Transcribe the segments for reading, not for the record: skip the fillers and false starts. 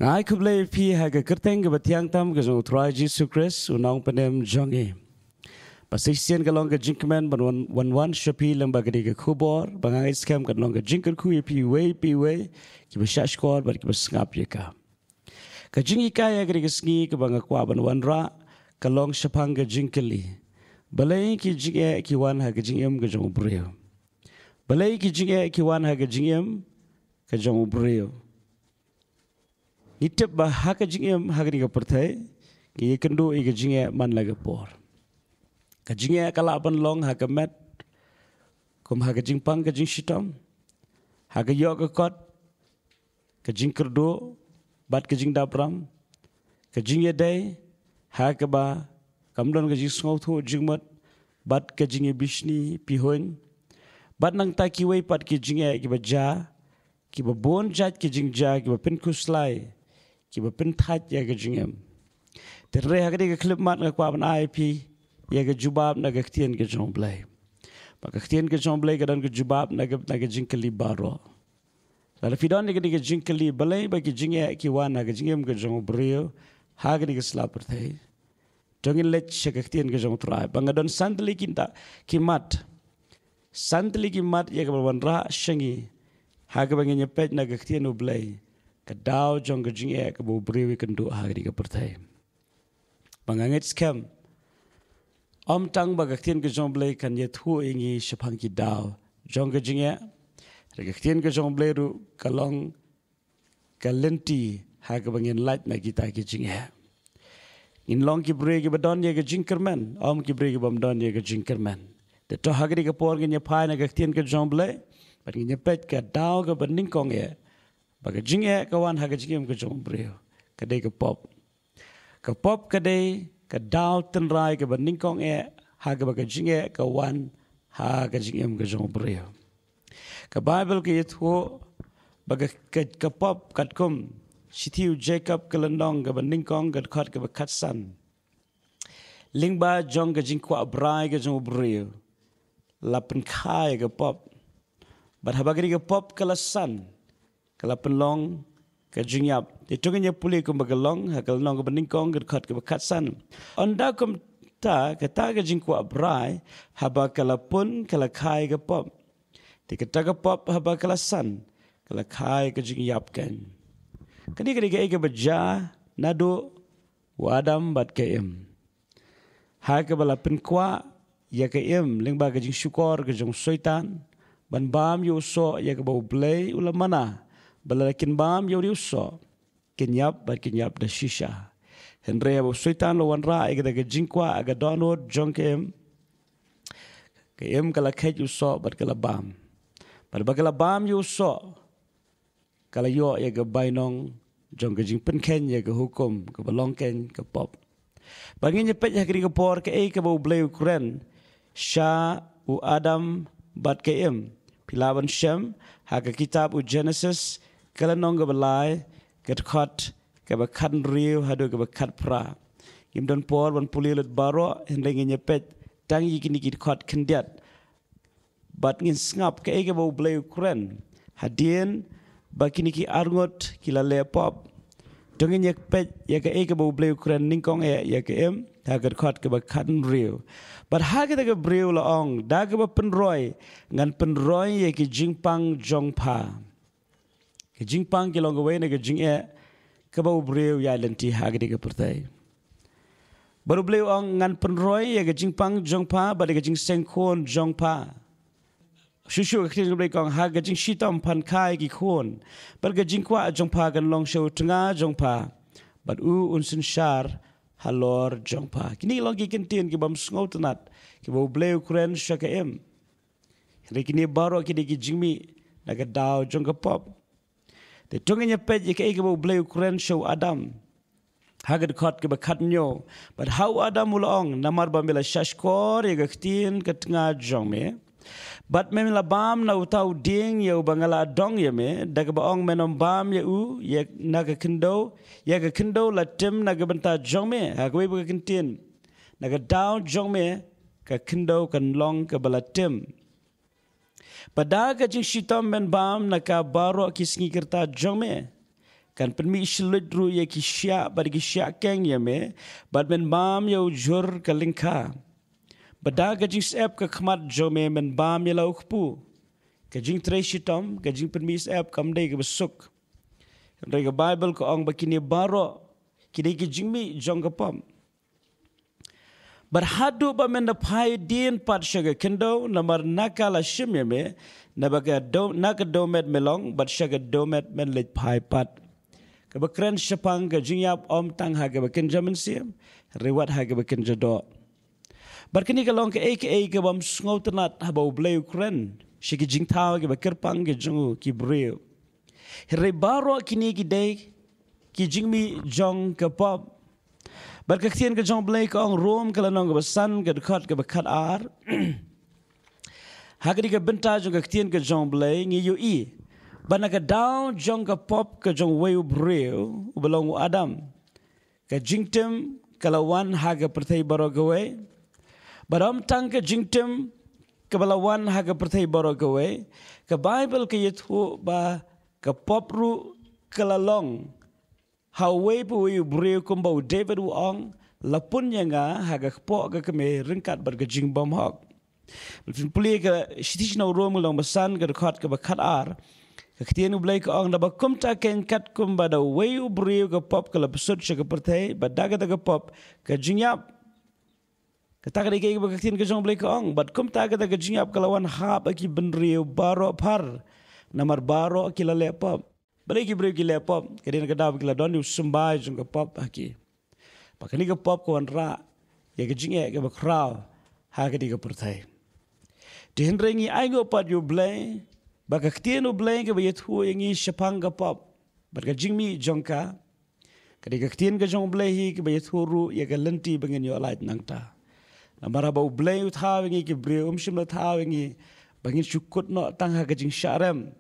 Ngai kublai pi haga kerteng ke batiang tam ke zong trai Jesus Christ unang penem jongi. Pasisian ke long ke jinkman ban wan shapi lamba ke ke kubor bangai scam ke long ke jinker ku pi we ki beshash kor bar ki besngap ye ka. Ke jingi ka ya ke sngi ke banga kwa ban wan ra ke long shapang ke jinkeli. Balai ki jinge ki wan haga jingem ke zong breo. Balai ki jinge ki wan haga jingem ke zong breo. Nitip bah haka jingem haka ni pertai ki kendo i jinge man laga por. Ka jinge kala ban long haka met kum haka jingpang ka jing shitam haka yo ka kot ka jing kerdo bat ka jing dabram ka jinge dai haka ba kamdon ka jing sngaw thu jingmat bat ka jinge bishni pihoin bat nang ta ki wei pat ki jinge ki ba ja ki ba bon jat ki jing ja ki ba pin kuslai ki ba pin that ya ga jingem terre ha ga clip mat ga kwa ban ip ya ga jubab na ga ktien ga jong blai ba ga ktien ga jong blai ga dan ga jubab na ga jingkali baro la fidon ga jingkali balai ba ki jinge ki wana ga jingem ga jong brio ha ga slap thai jongin lech ga ktien ga jong trai ba ga don santli kinta ki mat ya ga ban ra shangi ha ga bangnya pet na ga ktien blai ka daw jong ga jinge ka bo brewi kendo hagri ka pertai bangangit scam om tang ba ga tien ga jong blai kan ye thu ingi shapang ki daw jong ga jinge ga tien ga jong blai ru kalong kalenti ha ga bangin light na kita ki jinge in long ki bre ga badon ye ga jinkerman om ki bre ga bam don ye ga jinkerman de to hagri ga por ga nya pai na ga tien ga jong blai ba nya pet ka daw ga banding kong ye baga jinge kawan haga jingem ke jong breo kadai ke pop kadai ka daw ten rai ke banding kong haga baga jinge kawan haga jingem ke jong breo ka bible ke yetho baga ka pop katkum sitiu jacob ke landong ke banding kong ke khat ke khat san lingba jong ke jingkwa brai ke jong breo lapen khai ke pop bat habagri ke pop kala san kala penlong ka jingyap de tungnya puli kum bagalong hakal nong banding kong khat ke khat san onda kum ta ka jingkwa brai haba kala pun kala khai ga pop de ka ga pop haba kala san kala khai ka jingyap kan kani ga baja nado wadam bat ke em ha ka bala pen kwa ya ka em lingba ka jing syukor ka jong soitan ban bam yo so ya ka bau blai ulamana balakin bam yo riuso kenyap da shisha henre abo soitan lo wanra aga daga jinkwa aga download jonkem kem kala khet uso bat kala bam bakala bam yo so kala yo ya ga bainong jong ga jingpen ken ya ga hukum ka balong ken ka pop bangin pet ya kri ka por ka ka bo bleu kren sha u adam bat kem pilawan shem ha ka kitab u genesis kala nong ga balai ket khat ka ba khan riu hadu ka ba khat pra im don por ban pulilet baro hendeng nyepet tang yikini kit khat khendiat bat ngin ngap ka ega bo bleu kren hadien ba kini ki arngot kila le pop dongin nyepet ya ka ega bo bleu kren ningkong ya ka em ha ka khat ka ba khan riu bat ha ka ga breu la ong da ga ba penroi ngan penroi ya ki jingpang jongpa ke jingpang ke long away na ke jing ke bau breu ya lenti hagri ke pertai baru bleu ong ngan penroi ya ke jingpang jongpa ba ke jing sengkon jongpa shushu ke jing bleu kong ha ke jing shitam pan kai ki khon bar ke jingkwa jongpa kan long show tanga jongpa bat u unsin shar halor jongpa kini long ki kentin ke bam sngot nat ke bau bleu kren shaka em rekini baro ki de ki jingmi na ke daw jongka pop de tungnya pet ye ke bo bleu kren show adam hagad khat ke bakhat nyo but how adam ulong namar bamela shashkor ye gaktin katnga jongme but memela bam na utau ding ye bangala dong ye me daga baong menom bam ye u ye naga kindo la tim naga banta jongme hagwe bu kintin naga down jongme ka kindo kan long ka balatim pada ka jing shitam ben bam naka baro kisngi kerta jongme kan penmi islut ru ye ki sya bad ki sya keng ye me bad men bam ye ujur ka lingka bada ga jing sep ka khmat jo me men bam ye lau khpu ka jing treshitom ka jing penmi sep kam dei ka besuk kan ga bible ko ong bakini baro kini ki jing mi jong ka pam berhadu ba men pai din pat syaga kendo namar nakala shim ye me nabaga do nak domet melong bat syaga domet men let pai pat kabakren syapang ka jingyap om tang ha ka bakin jaman siam rewat ha ka bakin jado barkini ka long ka ka bam ngau tanat ha ba bleu kren shiki jing thaw ka bakir pang ka jungu ki breu re baro kini ki dei ki jingmi jong ka pop barkaktian ka jong bleu ka ong rom ka lanong ka basan ka dekat ka bakat ar hagri ka benta jong kaktian ka jong bleu ngi yu i bana ka down jong ka pop ka jong weu breu ubelong adam ka jingtem kalawan haga perthai baro gawe baram tang ka jingtem kabalawan haga perthai baro gawe ka bible ka yethu ba ka pop ru kalalong hawe pu weu breu kumba david ong lapun nga haga po ka kame ringkat bar ka jing bom hok puli ka shitishna rom long basan ka dekat ka bakat ar kaktian ublay ka ong naba kumta ken kat kumba da wayu breu ka pop ka lapsut siya ka pertay badaga ka pop ka jingyap kataka di kaya kaktian ka jong ublay ka ong bad kumta ka jingyap kalawan hap aki benriu baro par namar baro aki lale pop balay ki breu ki le pop kadina ka daw kila don yu sumbay jong ka pop aki pakani ka pop ka wanra ya ka jingya ka bakraw ha ka di ka pertay dihenrengi aingo pat yu blay baka ktienu bleng ke bayet hu yangi shapang ka pop barka jingmi jongka kadi ka ktien ka jong blehi ke bayet hu ru ya ka lenti bangin yo alait nangta namara ba bleng utha yangi ke bre shim la tha yangi bangin shukut no tangha ka jing sharem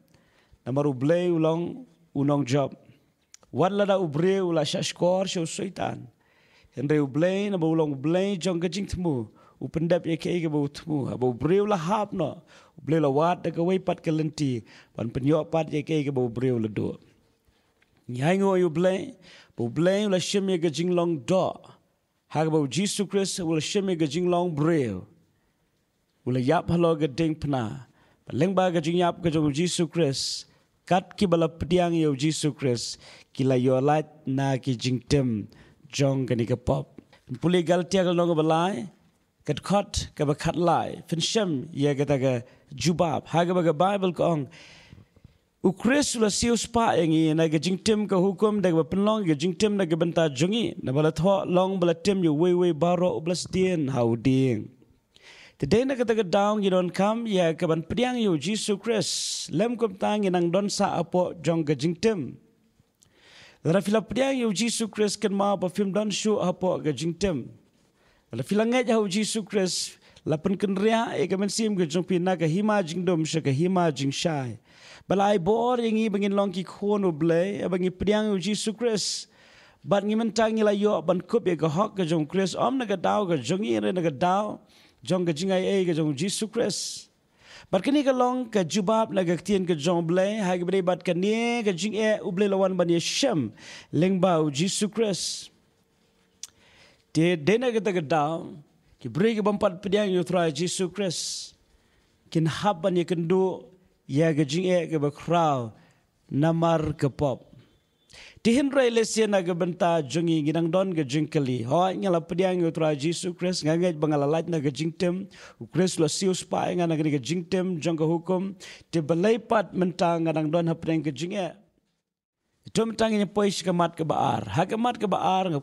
namaru bleng ulong unong job wala da ubre ula shashkor sho soitan hendre bleng na ba ulong bleng jong ka jing tmu upendap ye ke ba utmu ba bre ula hap no bleu la wat da kawai pat ka lenti pan penyo pat ye ke bo breu la do nyai ngo yu blei la shim ye ga jinglong do ha ga bo Jesus Christ ula shim ye ga jinglong breu ula yap halo ga ding pna leng ba ga jing yap ga jong Jesus Christ kat ki bala pdiang yo Jesus Christ kila yo lat na ki jingtem jong ga ni ka pop puli gal tia ga long balai kat khot ka ba khat lai fin shem ye ga ta ga jubab haga baga bible ko ong ukris la sius pa yangi na ga jingtem ka hukum da ba penlong ga jingtem na ga benta jongi na bala tho long bala tem yu we baro ublas dien how ding today na ga down you don't come ya ka ban priang yu Jesus Christ lem kom tang nang don sa apo jong ga jingtem la fila priang yu Jesus Christ kan ma ba film don show apo ga jingtem la fila ngai yu Jesus Christ lapan kenria eka mensim ke jong pina ka hima jing dom sha ka hima jing shai balai bor yangi bangin long ki khono blai bangi priang Jesus Christ bat ngi mentang la yo ban kup ye ka hok ka jong Christ om na ka daw ka jong ire na ka daw jong ka jingai ka jong Jesus Christ bat kini ka long ka jubab na ka tien ka jong blai ha ka bre bat ka ne ka jing ublai lawan ban ye shem lengba Jesus Christ de na ka daw ki beri bampat pediang yu thra Jesus Christ kin haban ye kendu ya ga jing ke bakraw namar ke pop tihin rai lesia na ga benta jongi ginang don ga jingkali ho ngala pediang yu thra Jesus Christ ngangai bangala lait na ga jingtem Christ lo sius pa ngana ga jingtem jong ga hukum te balai pat mentang ngadang don hapeng ga jing itu mentang ni pois kamat ke baar hakamat ke baar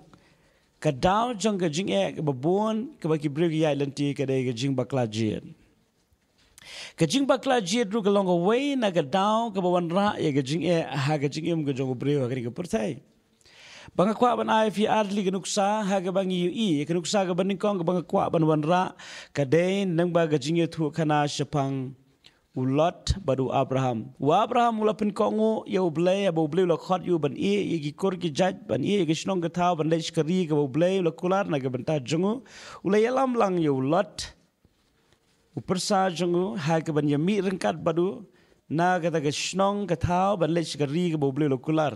ka daw jong ka jing ka babon ka ba ki brigi ya lenti ka de ka jing bakla jien ka jing bakla jien ru ka long way na ka daw ka bawan ra ya ka jing ha ka jing ka jong brigi ka ka pertai banga kwa ban ai fi arli ka nuksa ha ka bangi yu ka nuksa ka baning kong ka banga kwa ban wan ra ka de nang ba ka jing thu kana shapang ulot badu Abraham ula pin kongo ya ublay aba ublay ula khot yu ban ye gi kor ki jaj ban ye gi shnong ga thaw ban lech kari ga ublay ula kular na ga banta jungu ula yalam lang yu lot upersa jungu ha ga ban yami rengkat badu na ga ta ga shnong ga thaw ban lech kari ga ublay ula kular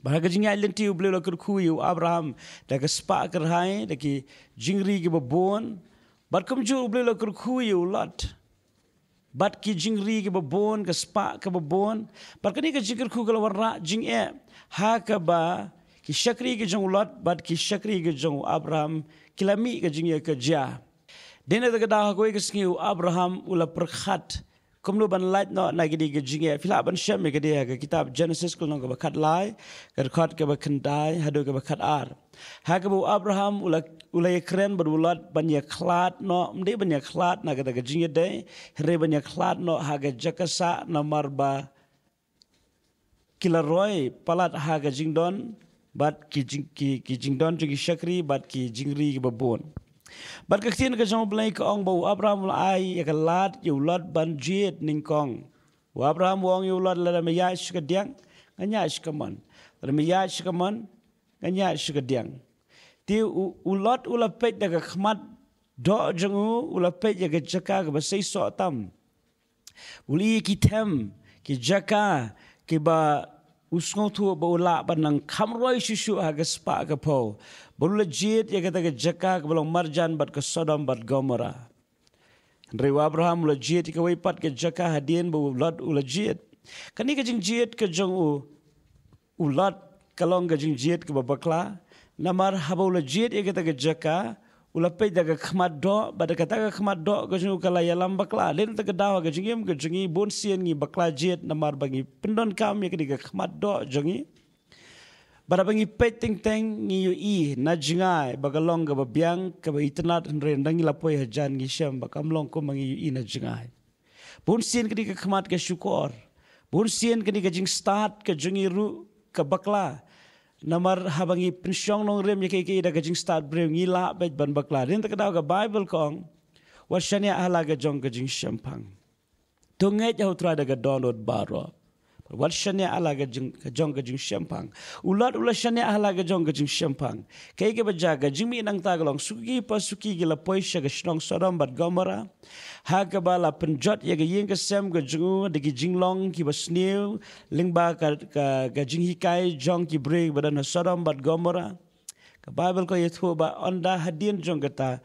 Bahaga jing ai lenti beli la kerku yu Abraham da ke spa kerhai da ki jingri ki babon bat kum ju beli la kerku yu lot bat ki jingri ki babon ke spa ke babon bat kani ke jingr ku kala warra jing ha ka ba ki shakri ki jong lot bat ki shakri ki jong Abraham kilami ke jing ke ja dena da da ko ke sngi Abraham ula perkhat kumno ban light no nagidi ke jing fila ban sham ke dia ke kitab Genesis kul no ke bakat lai ke khat ke bakandai hado ke bakat ar ha ke bu Abraham ula kren berulat banyak klat no mde banyak klat na ke jing de re banyak klat no ha ke jakasa na marba kilaroi palat ha ke jing don bat ki jing don ki shakri bat ki jingri ki babon bat ka tin ka jong blai ka ong bo Abraham ai ka lat yu lot ban jet ning kong wa Abraham wong yu lot la me ya shka diang anya shka man la me ya shka man anya shka diang ti u lot u la pet da ka khmat do jong u la pet ya ka jaka ka ba sei so tam uli ki tem ki jaka ki ba usngau tu ba ula banang khamroi shishu ha ga spa ga po bulu jit ya kata ga jaka ka balong marjan bat ka Sodom bat Gomora Rewa Abraham ula jit ka wai pat ka jaka hadien ba lot ula jit kani ka jing jit ka jong u lot kalong ka jing jit ka babakla namar haba ula jit ya kata ga jaka ula pe daga khmat do bada kata ga khmat do ga jung kala yalam bakla len ta ga dawa ga jingim ga jungi bon sien ngi bakla jet namar bangi pendon kam ya ga khmat do jungi bada bangi pe ting teng ngi yu I na jingai bagalong ga babiang ka ba itnat ren dangi lapoi hajan ngi sham bakamlong ko mangi yu I na jingai bon sien ga khmat ga syukur bon sien ga jing start ka jungi ru ka bakla namar habangi pensyong nong rem ya keke da gajing start brem ngila bet ban bakla rin ta kadaw ga Bible kong wasanya ala ga jong gajing shampang tungai jau tra da ga download baro wasanya ala ga jong gajing shampang ulat shanya ala ga jong gajing shampang keke baja ga jing mi nang ta galong suki pasuki gila poisha ga shnong Sodom bat Gomora ha ga bala penjot ya ga yeng ga sem ga jungu de gi jinglong ki basniu lingba ka jing hikai jong ki break badan Sodom bat Gomora ka Bible ko yethu ba onda hadin jong gata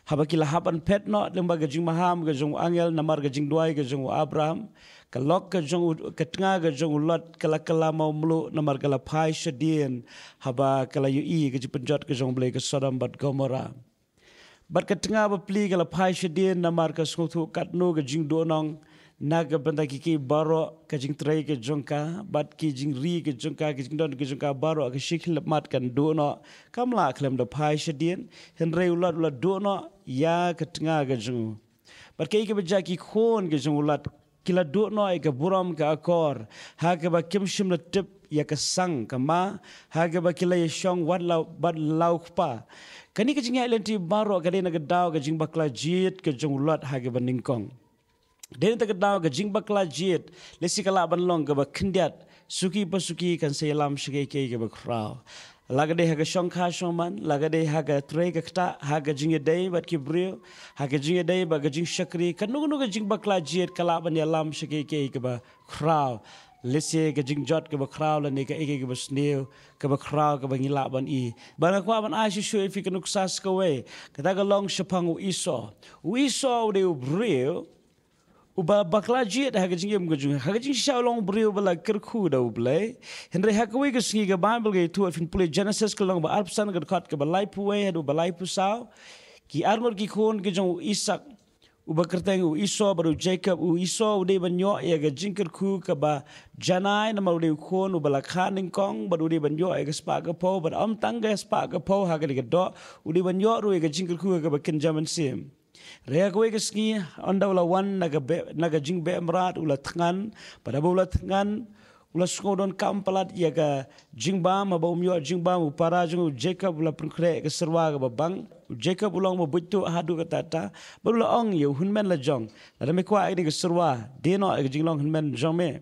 habakila haban pet no lingba ga jing maham ga jong angel namar ga jing duai ga jong Abraham ka lok ka jong ka tnga ga jong lot kala mau mlu namar kala pai shadien haba kala yu I ga jing penjot ga jong blai ka Sodom bat Gomora bat ka tnga ba pli kala pai shadien namar ka snguthu katno ga jing donong naga banda ki baro ka jing trai ka jongka bat ki jing ri ka jongka ki jing don ka jongka baro ka shikhl mat kan dono kamla klem da pai shadien hen re ulat ulat dono ya ka tnga ga jong bat kai ka baja ki khon ga jong ulat kila dono ai ka buram ka akor ha ka ba kim shim la tip ya ka sang ka ma ha ka ba kila ya shong wat lau bat lau pa kani ka jing lenti baro ka dena ga daw ka jing bakla jit ka jong ulat ha ka ba ningkong den ta daw ga jing bakla jit lesi kala ban long ga ba khindiat suki pasuki kan selam shige ke ga ba khrao laga de ha ga shong kha shongman laga de ha ga tre ga kta ha ga jing dei bat ki brio ha ga jing dei ba ga jing shakri kan nu ga jing bakla jit kala ban yalam shige ke ga ba khrao lesi ga jing jot ga ba khrao la ne ga ege ga ba sneu ga ba khrao ga ba ngila ban I bana kwa ban a shu if ka nuksas ka we ka ga long shapang u iso de brio uba bakla jit ha gajing yem gajung ha gajing shaulong brio bala kerku da ublai henre ha ka we ga sngi ga Bible ga tu fin pule Genesis ka long ba arpsan ga khat ka balai puwe ha do balai pusau ki armor ki khon ke jong Isak uba kerteng u Iso baru Jacob u Iso de banyo ya ga jing kerku ka ba janai na mau de khon u bala khaning kong baru de banyo ya ga spa ga po ba am tang ga spa ga po ha ga do u de banyo ru ga jing kerku ga ba ken jaman sim Rea kowe ke ski onda ula wan naga jing be emrat ula tngan pada ula tngan ula skodon kampalat ya ka jing ba ma ba umyo jing ba mu para jung Jacob ula prkre ke serwa ga babang Jacob ulang mo butu hadu ka tata ula ong yo hunmen la jong la me kwa ini ke serwa deno ke jing long hunmen jong me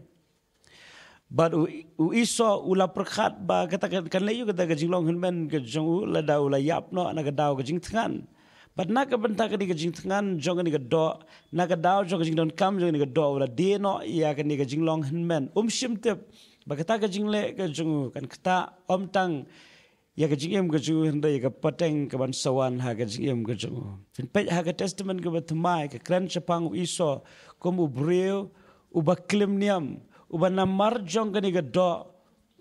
but u iso ula perkhat ba kata kan leyu kata ke jing long hunmen ke jong ula da ula yap no naga daw ke jing tngan but naga benta ka ni ka jing tngan jong ni ka do naga daw jong jing don kam jong ni ka do ula de no ya ka ni ka jing long hen men shim te Bagata ka jingle ka jungu kan kata om tang ya ka jingem ka jungu hendai ka pateng ka ban sawan ha ka jingem ka jungu. Fin pej ha ka testament ka batmai ka kran chapang iso kom ubreu ubaklim niam ubanamar jong ka ni ka do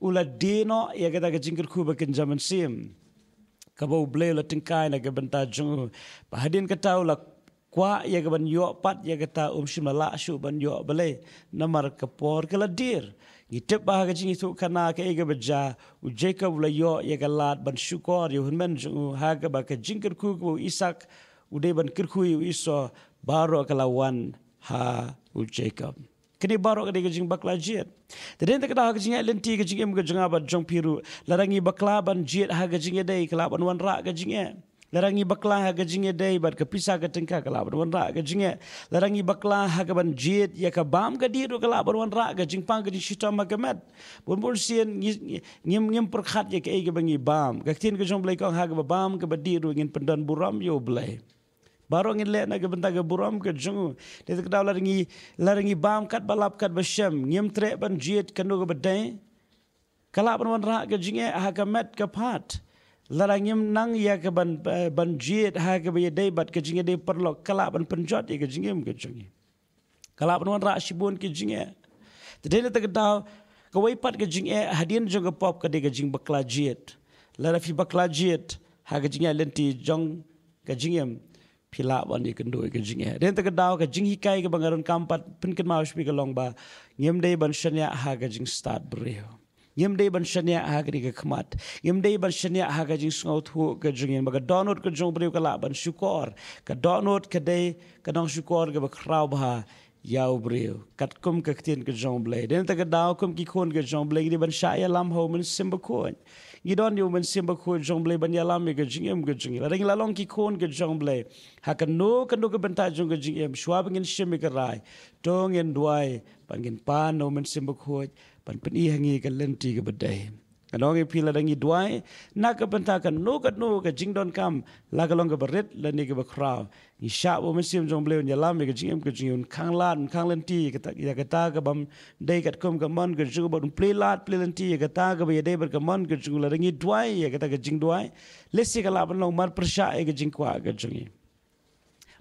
ula dino ya ka ta ka jingkir ku ba kinjaman sim. Ka ba ubleu la tingkai na ka banta jungu. Bahadin ka tau la kwa ya ka ban yo pat ya ka ta shimala shu ban yo bale namar ka por ka la dir. Itip bah ka jingi tu kana ka ega beja u Jacob la yo ya ka lat ban syukor yo hunmen jungu ha ka ba ka jingkir ku ku Isak u de ban kirku u iso baro ka lawan ha u Jacob. Kini baro ka de ka jing bakla jet. Tadin ta ka da ka jingi lenti ka jingi ka jinga ba jong piru larangi bakla ban jet ha ka jingi dei ka ban wan ra ka jingi. Larangi bakla ha ka jinge day bat ka pisah ka tengka ka laban wan ra ka jinge. Larangi bakla ha ka ban jit ya ka bam ka diru ka laban wan ra ka jingpang ka jishita magamet. Bun sien ngim perkhat ya ka ei ka bangi bam. Ka tin ka jong blai kong ha ka bam ka badiru ngin pendan buram yo blai. Baru ngin le na ka benta ka buram ka jongu. Dia ka daw larangi bam kat balap kat basyam ngim tre ban jit kanu ka badai. Ka laban wan ra ka jinge ha ka met ka pat. Larangim nang ya ke ban jit ha ke be dei bat ke jinge dei perlo kala ban penjot ya ke jingem ke jinge kala ban ra shibun ke jinge tedene ta daw ke wai pat ke jinge hadin jong pop ke de ke jing bakla jit lara fi bakla jit ha ke jinge lenti jong ke jingem pila ban ke ndo ke jinge den ta daw ke jing hikai ke bangaron kampat pin ken mau spi ke long ba ngem dei ban shanya ha ke jing start breo Yem day ban shania hagri ka khmat. Yem day ban shania hagajing sngot hu ka jungin baga donot ka jong breu ka la ban syukor. Ka donot ka day ka dong syukor ka bakraw bah yau breu. Kat kum ka ktin ka jong blay. Den ta ka daw kum ki khon ka jong blay ni ban shaya lam ho men simba khon. Gidon yo men simba khon jong blay ban yalam ka jingem ka jingin. La ring la long ki khon ka jong blay. Ha ka no ka banta jong ka jingem shwab ngin shimi ka rai. Tong en duai pangin pan no men simba khon. Pan peni hangi ka lenti ka badai. Kanong e pila dangi duai, na ka banta ka no ka jingdon kam, la ka long ka barit, la ni ka bakraw. Ni sya wo mesim jong bleu nyalam ka jingem ka jingyon kang lenti ya ka ta ka bam dai kat kum ka mon ka jing ba play lenti ya ka ta ka ba dai bar ka mon ka jing la dangi duai ya ka ta ka jing duai. Lesi ka laban long mar persya e ka jing kwa ka jingi.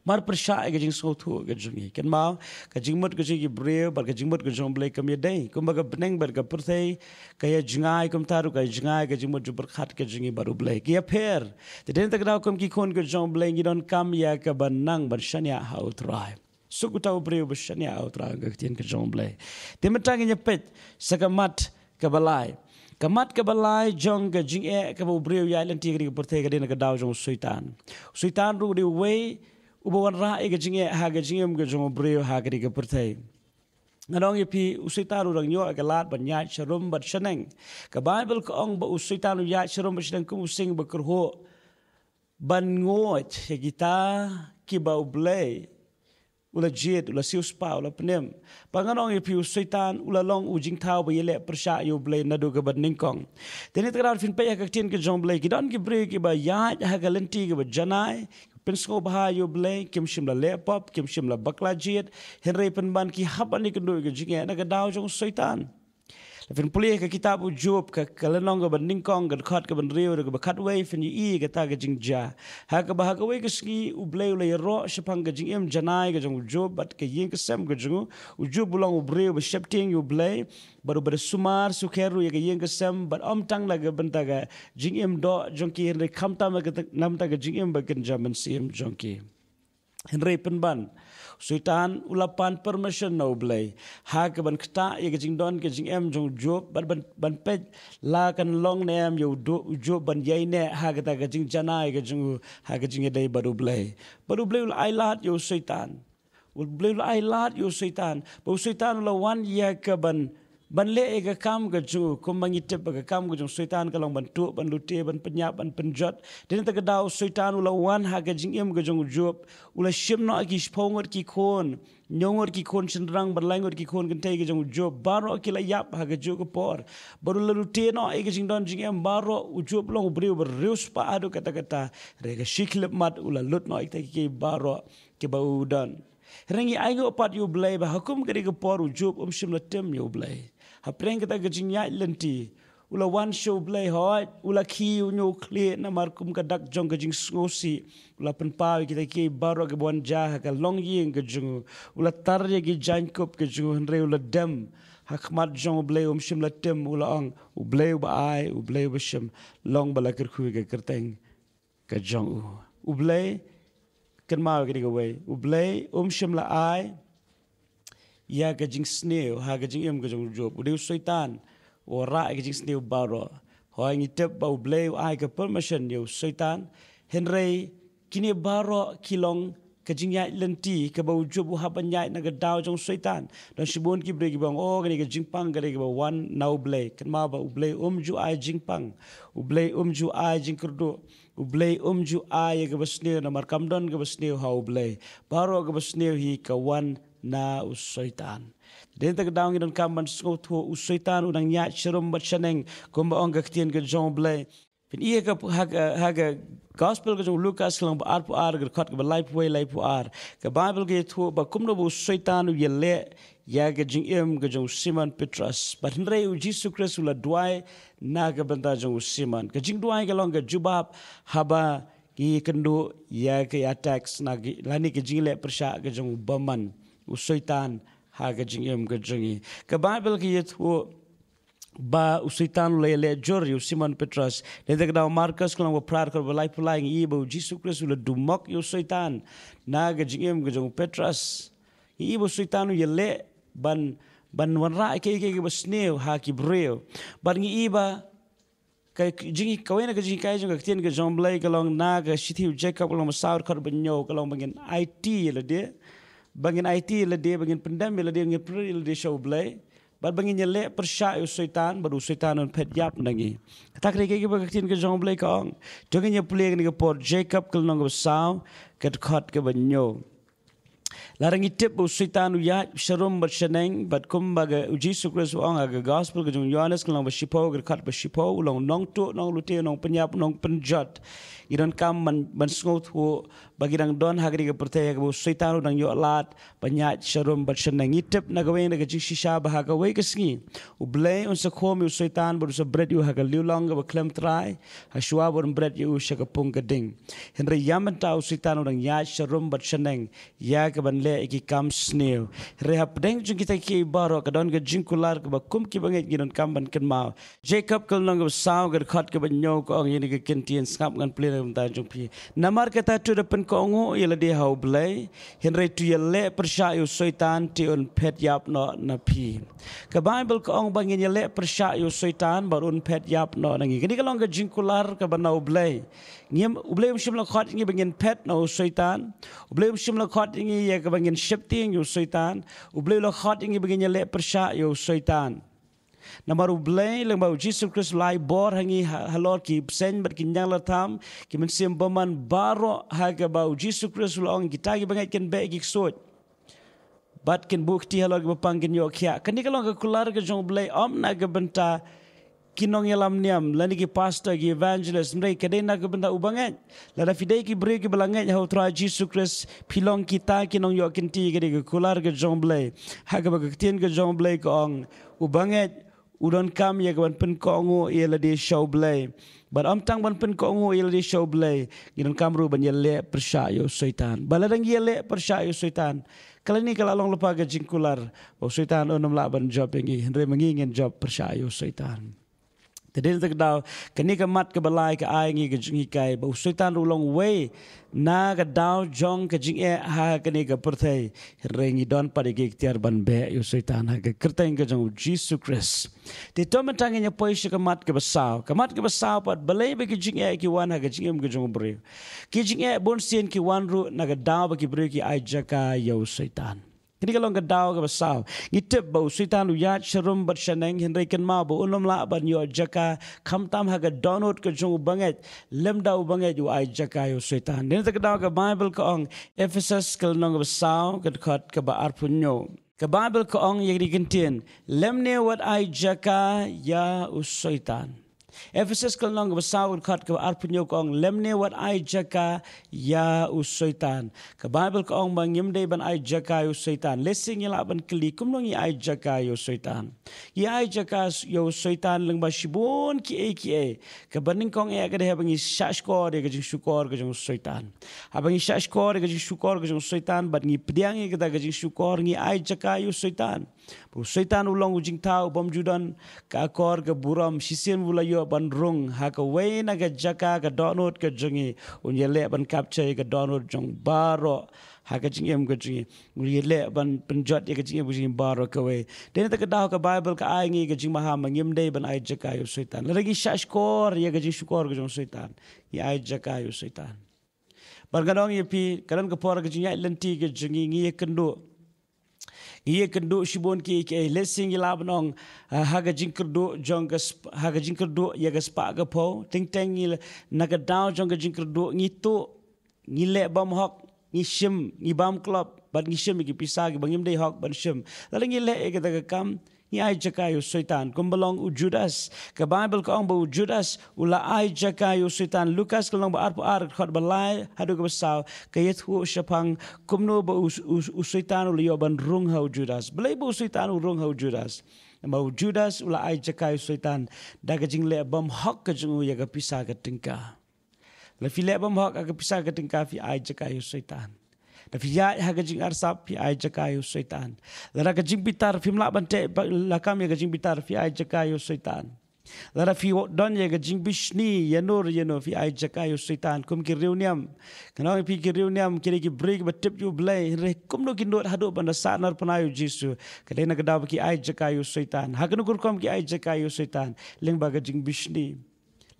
Mar persya ke jing sotu ke jingi ken mau ke jingmut ke jingi breu bar ke jingmut ke jong blai kam yedai kum baga beneng bar ka perthai kaya jingai kum taru kaya jingai ke jingmut jubur khat ke jingi baru blai kia per den tak daw kum ki khon ke jong blai ngidon kam ya ke banang bar shania hau trai suku tau breu bar shania hau trai ke tin ke jong blai temetang nyepet sakamat ke balai kamat ke balai jong ke jing ke breu ya lenti ke perthai ke den ke daw jong suitan ru di way ubawan ra e gajinge ha gajingem ga jong breu ha ga pertai nganong ipi usitaru rang yo ga lat ban ya sharum bat shaneng ka bible ko ong ba usitaru ya sharum bat shaneng ku sing ba kerho ban ngot he kita ki ba ublay ula jet ula sius pa ula penem panganong ipi usaitan ula long ujing tau ba yele persya yo blay nadu ga ban ningkong teni trar fin pa ya ka tin ke jong blay ki don ki breu ki ba ya ha ga lenti ga ba janai Pensko bahayo blay kim shimla lepop kim shimla bakla jet henry penban ki haban ni kendo ke jinge na ka daw jong saitan fin pulih ka kitab Job ka kalanong ga ban ningkong ga khat ka ban reu ga khat wei fin yi ga ta ga jingja ha ka ba ka wei ka ski u blay le ro shapang ga jingem janai ga jong Job bat ka yin ka sem ga jong u Job bulong u breu ba shapting u blay baru ber sumar sukheru ya ga yin ka sem bat om tang la ga ban ta ga jingem do jong ki henry khamta ma ga nam ta ga jingem ba kan jaman sim jong ki henry penban Sultan ulapan permission no blay ha ke ban kta ye ke jing don ke jing em jong Job ban pej la kan long nem yo Job ban yai ne ha ke ta ke jing jana ke jing ha ke jing dai baru blay ai lat yo Sultan ai lat yo Sultan bo Sultan la wan ya ke ban le ga kam ga ju ko mangitep ga kam ga jong Sultan ka long ban tu ban lute ban penyap ban penjot den ta ga daw Sultan ula wan ha ga jing em ga jong Job ula shim no ki spongor ki khon nyongor ki khon sendrang berlangor ki khon kan tai ga jong Job baro ki la yap ha ga ju ko por baru la lute no ai ga jing don jing em baro u Job long breu ber reus pa ado kata re ga shiklep mat ula lut no ai ta ki baro ke ba udan Rengi aingo pat yu blay ba hakum kari ke por ujub shimla tem yu blay. Hapreng kita kejinya lenti. Ula one show blay hoy ula ki unyo kle na markum kadak jong kejing ngosi ula penpawi kita ki baro ke buan jah ka long ying kejung ula tarye ki jankop kejung henre ula dem hakmat jong blay shimla tem ula ong u blay ba ai u blay ba shim long bala kerkhu ke kerteng ka jong u blay kan mau ke digawe u blay shimla ai ya kejing sneo ha kejing em kejung job u syaitan ora kejing sneo baro hoy ngitep bau blay ai ke permission yo syaitan henry kini baro kilong kejing ya lenti ke bau job haban ya na gadau jong syaitan dan sibon ki bre ki bang gani kejing pang gani ke one now blay kan ma ba blay ju ai jing pang blay ju ai jing kerdo blay ju ai ke basneo na markam don ke basneo ha blay baro ke basneo hi ka one na usyaitan den tak daung idon kamban sko thu usyaitan unang nya cherum bat chaneng komba ong gaktien ke jong blay pin ie ka ha gospel ke jong Lucas lang ba ar pu ar ke khat ke life way life ar ke bible ke thu ba kumno bu usyaitan u yele ya ke jing em ke jong Simon Petrus but nrei u Jesus Christ ula duai na ke banta jong Simon ke jing duai ke long ke jubab haba ki kendo ya ke attacks na lani ke jing le persha ke jong baman usyaitan ha ke jing em ke jingi ke bible ke yethu ba usyaitan le jor yu Simon Petrus le de da Marcus klang prar kor balai pulaing i bo Jesus Christ ule dumok yu usyaitan na ke jing em ke jong Petrus i bo usyaitan yu le ban wanra ke basneo ha ki breo ban ngi iba kai jingi kawena ke jingi kai jong ke tien ke jong blay ke long na ke shithi Jacob long saur kor benyo ke long bangin IT le de bangin IT le de bangin pendam le de ngepri le de show blay bad bangin yele persya yu syaitan baru syaitan on pet yap nangi tak re ke baktin ke jong blay kong jongin ye play ke por Jacob ke long saw ke khot ke benyo larang itip bu syaitan ya sharum berseneng bat kumbaga Jesus Christ ong aga gospel ke jong Yohanes ke long basipo ke khat basipo long nong tu nong lute nong penyap nong penjat iron kam man sngot hu bagi dang don hagri ke pertaya ke bu syaitan dang yo lat banyak sharum berseneng itip na gawe na ke shisha bah ga we ke sngi u blay on se khom yu syaitan bu se bread yu ha ga liulong ke klem trai ha shwa bu bread yu se ke pung ke ding henry yamanta u syaitan dang ya sharum berseneng ya ke ban le ki kam sneo rehap deng jung kita ki baro ka don ke jingkular ke bakum ki banget ginon kam ban ken mau Jacob kal nang saw ke khat ke banyo ko ang yini ke kentien skap ngan ple ta jung pi namar kata tu depan ko ngo yela de hau blay henry tu yele persya yu syaitan ti on pet yap no na pi ke bible ko ong bangin yele persya yu syaitan barun pet yap no nangi kini kalong ke jingkular ke banau blay ngiem ublem shimla khat ngi bangin pet no syaitan ublem shimla khat ngi ya ke bangin shifting yu syaitan ublem lo khat ngi bangin yele persya yu syaitan namar ublay lang ba Jesus Christ lai bor hangi halor ki sen ber kinjang latam ki mensim baman baro haga ba Jesus Christ long kita gi bangai ken be gi sot bat ken bukti halor gi pangin yo kya kani kalong ke kular ke jong blay om na ge benta kinong yalam niam lani ki pastor ki evangelist mrei kadena ke benda ubangan lada fidei ki bre ki belangan how tra Jesus Christ pilong kita kinong yo kinti ke kular ke jong blay haga ba ke tien ke jong blay ko ong ubangan udon kam ya ban pen ko ngo yela de show blay but am tang ban pen ko ngo yela de show blay gidon kam ru ban yele persya yo syaitan baladang yele persya yo syaitan kala ni kala long lupa ke jingkular o syaitan onom la ban job ngi hendre mangingen job persya yo syaitan tedin tak daw kani ka mat ke balai ke ai ngi ke jingi kai ba syaitan ru long way na ka daw jong ke jing ha kani ka perthai rengi don pade ke tiar ban be yo syaitan ha ke kerteng ke jong Jesus Christ ti to matang nya poi ke mat ke basaw pat balai be ke jing ki wan ha ke jing ke jong bre ke jing bon sien ki wan ru na ka daw ba ki bre ki ai jaka yo syaitan kini kalong kedau ke basaw itip bau syaitan u yat sharum bat shaneng henry ken ma bo unom la ban yo jaka khamtam ha ga download ke jong banget lem dau banget u ai jaka yo syaitan den tak kedau ke bible ko ong Ephesus kal nong basaw ke khat ke ba arpunyo ke bible ko ong yeri kentien lem ne wat ai jaka ya u syaitan Efesus kalong ke besau kat ke arpunyo kong lemne wat ai jaka ya usaitan. Ke Bible kong bang yemde ban ai jaka usaitan. Lesing yela ban keli kumnong i ai jaka usaitan. I ai jaka usaitan leng ba shibon ki e. Ke baning kong e agade habang i shashkor ke jing shukor ke jing usaitan. Habang i shashkor ke jing shukor ke jing usaitan bat ngi pediang ke ta ke jing shukor ngi ai jaka usaitan. Usaitan ulang ujing tau bom judan ka akor ke buram sisien bulayo ban rung ha ka wein aga jaka ka donut ka jungi unyele ban capture ka donut jong baro ha ka jingem ka jungi unyele ban penjot ka jingem ka jing baro ka we den ta ka daw ka Bible ka ai ngi ka jing maha mangim dei ban ai jaka yo Satan lagi shashkor ya ka jing shukor ka jong Satan ya ai jaka yo Satan bargadong ye pi karan ka por ka jing ya lenti ka jungi ngi kendo Ia kendo shibon ki lesing ilabnong haga jinkerdo jong haga jinkerdo ya gaspa ga po ting teng il naga daw jong ga jinkerdo ngito ngile bam hok ngishim ngibam club bat ngishim gi pisa gi bangim dei hok ban shim laling ile e ga kam ni ai jakayo Satan kumbalong u Judas ka Bible ka ong bu Judas ula ai jakayo Satan Lukas kalong ba ar khot balai hadu ka basaw kayet hu shapang kumno ba u Satan ula yo ban rung hau Judas balai bu Satan u rung hau Judas mau Judas ula ai jakayo Satan daga jingle bam hok ka jingu ya ka pisa ka tingka la file bam hok ka pisa ka tingka fi ai jakayo Satan Tapi ya hagajing arsap fi ai jakayo Satan. Lara gajing bitar fi mla bante lakam ya gajing bitar fi ai jakayo Satan. Lara fi don ya gajing bishni yanur yano fi ai jakayo Satan. Kum ki reuniam. Kanang fi ki reuniam kiri ki break batip ju blay re kum no ki ndot hadu banda sanar panayo Jesu. Kadena gadaw ki ai jakayo Satan. Haganu kurkom ki ai jakayo Satan. Leng ba gajing bishni.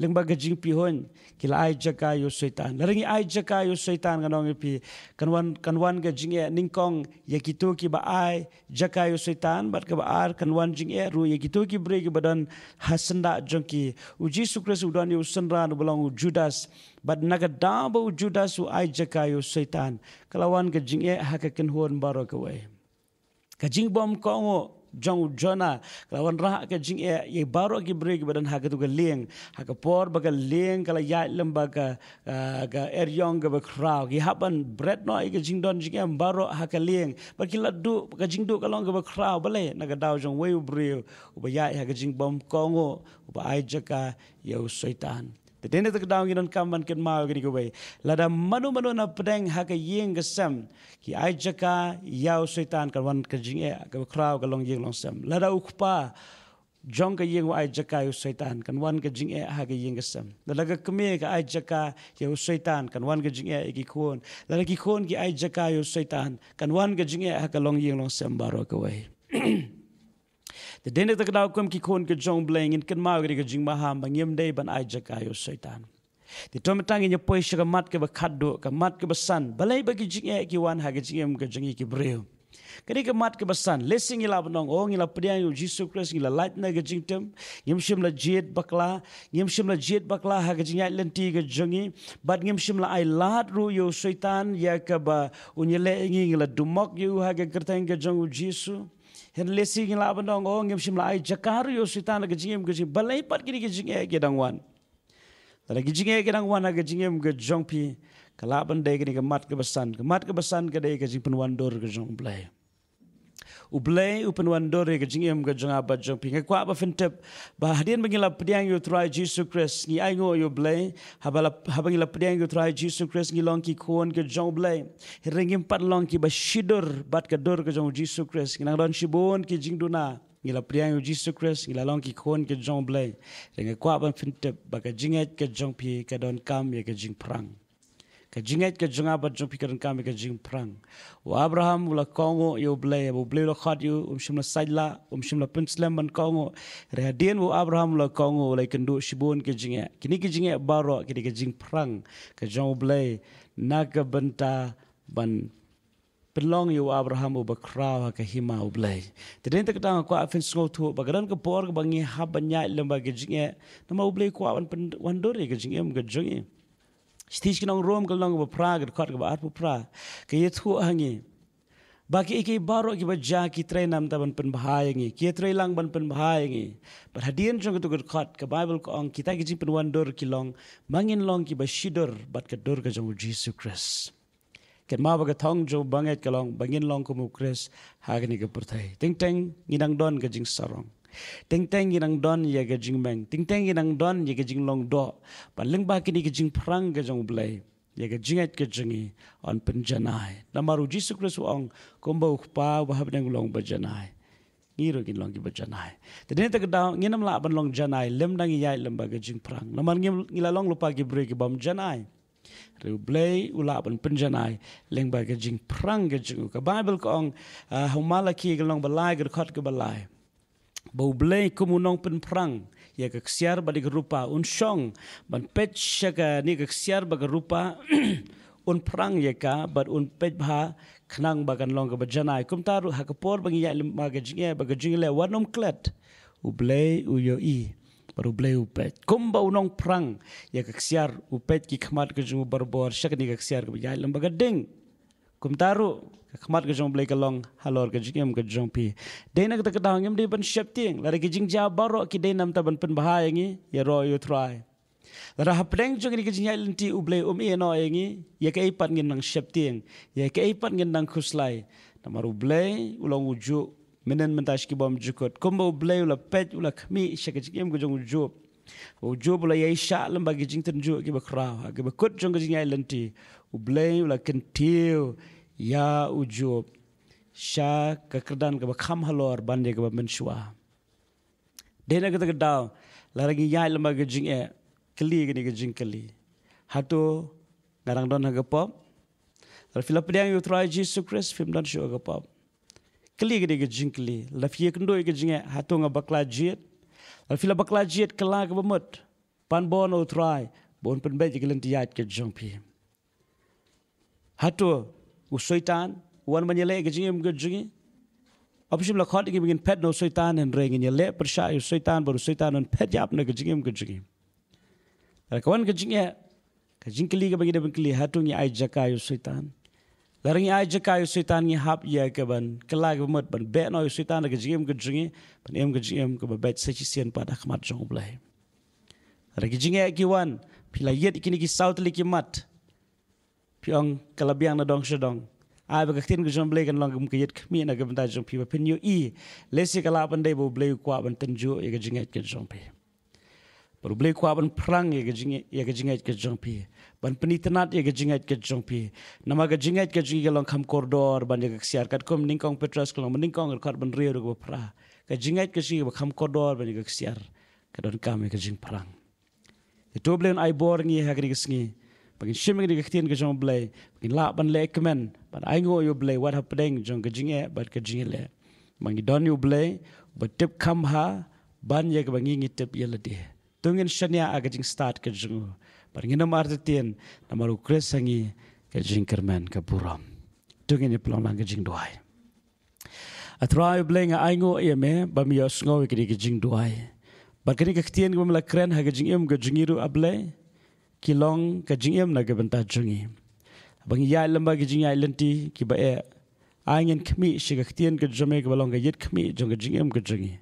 Leng baga jing pihon kila ai jakayo Satan laringi ai jakayo Satan kanong pi kanwan ga jing e ningkong yakito ki ba ai jakayo Satan bat ka ba ar kanwan jing e ru yakito ki break badan hasanda jongki uji sukres udan yu senra no belong Judas bat naga daba Judas u ai jakayo Satan kalawan ga jing e hakaken hon baro ka we ka jing bom ko jong jona lawan rah ka jing ye baro ki break badan ha tu ga leng ha ka por baga leng kala ya lembaga ga eryong ga crowd ki haban bread no ga jing don jing em baro ha ka leng ba ki ladu ka jing du ka long ga crowd bale na ga daw jong we breu ba ya ha ga jing bom kongo ba ai jaka yo Satan Tadene tak daw nginon kamban ken mau gini kowe. Lada manu na pedeng ha ka yeng gesam ki ai jaka yau Satan kawan ka jing e ka kraw ka long yeng long sam. Lada ukpa jong ka yeng ai jaka yau Satan kan wan ka jing e ha ka yeng gesam. Lada ka keme ka ai jaka yau Satan kan wan ka jing e ki kon. Lada ki kon ki ai jaka yau Satan kan wan ka jing e ha ka long yeng long sam baro kowe. The dinner tak daw kum ki kon ke jong bling in kan mau ke jing maham bangim dei ban ai jakayo Satan. Di tomatang in poi shaka mat ke bakaddo ka mat ke basan balai bagi jing e ki wan ha ke jing ke jing ki breu. Kani ke mat ke basan lesing ila banong ong ila pediang yu Jesus Christ ila light na ke jing tem ngim shim la jet bakla ha ke jing ai lenti ke jongi bat ngim shim la ai lat ru yu Satan ya ka ba unyele ngi la dumok yu ha ke kerteng ke jong Jesus Hen lesi ngin la bandong ong ngim shim la ai jakaru yo Satan la gijingem gijing balai pat kini gijing e gedangwan. Tala gijing e gedangwan la gijingem ge jongpi kala bandai kini ke mat ke basan ke dei ke jing penwan dor ke jong blai. Ublay upenwan dore ke jingem ke jong abat jong pinga kwa ba fintep ba hadien bangila pediang yo try Jesus Christ ni ai ngo yo blay habangila pediang yo try Jesus Christ ni long ki kon ke jong blay ringim pat long ki ba shidur bat ke dor ke jong Jesus Christ nang don shibon ki jingduna ngila pediang yo Jesus Christ ngila long ki kon ke jong blay ringa kwa ba fintep ba ke jinget ke jong pi ke don kam ye ke jing prang ka jinget ka junga ba jong pikaran kami ka jing prang wa Abraham ula kongo yo blay bo blay lo khat yo shimla sajla shimla pinslam ban kongo rehadien wo Abraham ula kongo ula kendu shibon ke jinge kini ke jinge baro kini ke jing prang ka jong blay naga benta ban pelong yo Abraham uba kraw ka hima ublay teden tak tang ko afin sngo tu bagaran ka por ka bangi habanya lemba ke jinge nama ublay ko wan wandore ke jinge ga jongi Stis kinong Rome kalong ba Prague kat ba arpu pra ke yetu hangi Bagi iki baru ki baja ki trainam taban penbahayangi, ki trailang ban penbahayangi. Perhadian jong tu kot ke Bible ko ang kita ki penwandor ki long mangin long ki bashidor bat ke dor ke jong Jesus Christ. Ken ma baga thong jo banget ke long bangin long ko mu Christ hagani ke pertai. Ting teng nginang don ke jing sarong. Ting teng nginang don ya ke jing meng. Ting teng nginang don ya ke jing long do. Paling ba kini ke jing perang ke jong belai. Ya ke jingat ke jingi on penjanai. Namaru Jesus Christ ang kombo pa bahab nang long bajanai. Ngiro kin long ki bajanai. Tadi tak daw nginam la ban long janai lem nang yai lem ba ke jing perang. Namar ngila long lupa ki bre ki bam janai. Reblay ula ban penjanai leng ba ke jing perang ke jing ka Bible ko ang humala ki ke long balai ke khot ke balai. Bau blay kumunong pen perang. Ya keksiar bagi rupa unsong ban pet syaka ni keksiar bagi rupa un perang ya ka bad un pet bah kenang bagan long ke berjanai kum taru hakapor bagi ya lembaga jingle wanom klet ublay uyoi baru blay upet kum ba unong perang ya keksiar upet ki khamat ke jung berbor syaka ni keksiar ke ya lembaga ding kum taru khamat ke jong blay ke long halor ke jingem ke jong pi dena ke takedang ngem di ban syapting lari ke jing ja baro ki denam ta ban pen bahayangi ya ro you try lara hapdeng jong ni ke jing lenti ublay e no yangi ya ke ipat ngin nang syapting ya ke ipat ngin nang khuslai namar ublay ulong uju menen mentash ki bom jukot kumba ublay ula pet ula khmi syaka jingem ke jong uju ula ya isha lamba ke jing tenju ki bakra ke bakut jong ke jing lenti ublay ula kentiu ya ujub sya kekerdan ke bakham halor bande ke menshua dena ke daw laragi ya lembaga jing keli ke jing keli hatu ngarang don ha pop fila pedang yu try Jesus Christ film don show pop keli ke jing keli la fie kendo ke jing hatu ngabakla jet fila bakla jet kala ke bemut pan bon o try bon pen be ke lentiat ke jong pi hatu usoitan wan manyele ke jingem ke jingi opsim la khot ke begin pet no soitan en reng in le persha usoitan baru soitan on pet yap na ke jingem ke jingi kawan ke jingi ke jingkli ke bagi de bengkli hatu ni ai jaka usoitan larang ai jaka usoitan ni hap ya ke ban kala ke mot ban be no usoitan ke jingem ke jingi ban em ke jingem ke bet sechi sian pada khmat jong blai ra ke jingi ki wan pila yet ikini ki south li ki mat piang kalabiang na dong sedong ai ba kaktin ke jom blay kan long ke yet khmi na ke banta jom pi ba pin yo i lesi kala ban dei bo blay kwa ban tenju ye ke jinget ke jom pi baru blay kwa ban prang ye ke jinget ke jom pi ban penitenat ye ke jinget ke jom pi nama ke jinget ke jingi long kham koridor ban ye ke siar kat kom ningkong petras long ningkong kat ban rio ko pra ke jinget ke jingi ba kham koridor ban ye ke siar ke don kam ke jing prang itu blay ai bor ngi ha ke sngi bagin shiming di kaktin ke jong blay bagin la ban le kemen ban aingo yo blay what happening jong ke jinge bat ke jinge le mangi don yo blay but tip kam ha ban ye ke bangi ngi tip ye le de tungin shania aga jing start ke jong bar ngi namar tin namaru kres sangi ke jing kermen ke buram tungin ye plong lang ke jing doai atrai blay nga aingo ye me bam yo sngo ke jing doai bar ke kaktin ke mala kren ha ke jing em ke jingiru ablay kilong ke jingem na ke banta jungi bang ya lamba ke jingai lenti ki ba e angin khmi shigaktian ke jome ke balong ke yet khmi jong ke jingem ke jungi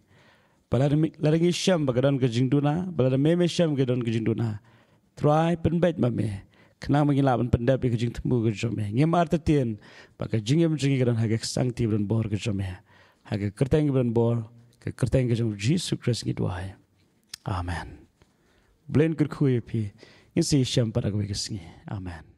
larangi sham bagadan ke jingduna balada meme sham ke don ke jingduna try penbet mame kena mengila ban pendap ke jing temu ke jome ngem artatien ba ke jingem jingi ke don ha ke sangti ban bor ke jome ha ke kerteng ban bor ke kerteng ke jong Jesus Christ ngi duai amen blen kur khuye pi Isi syam pada gue kesini. Amin.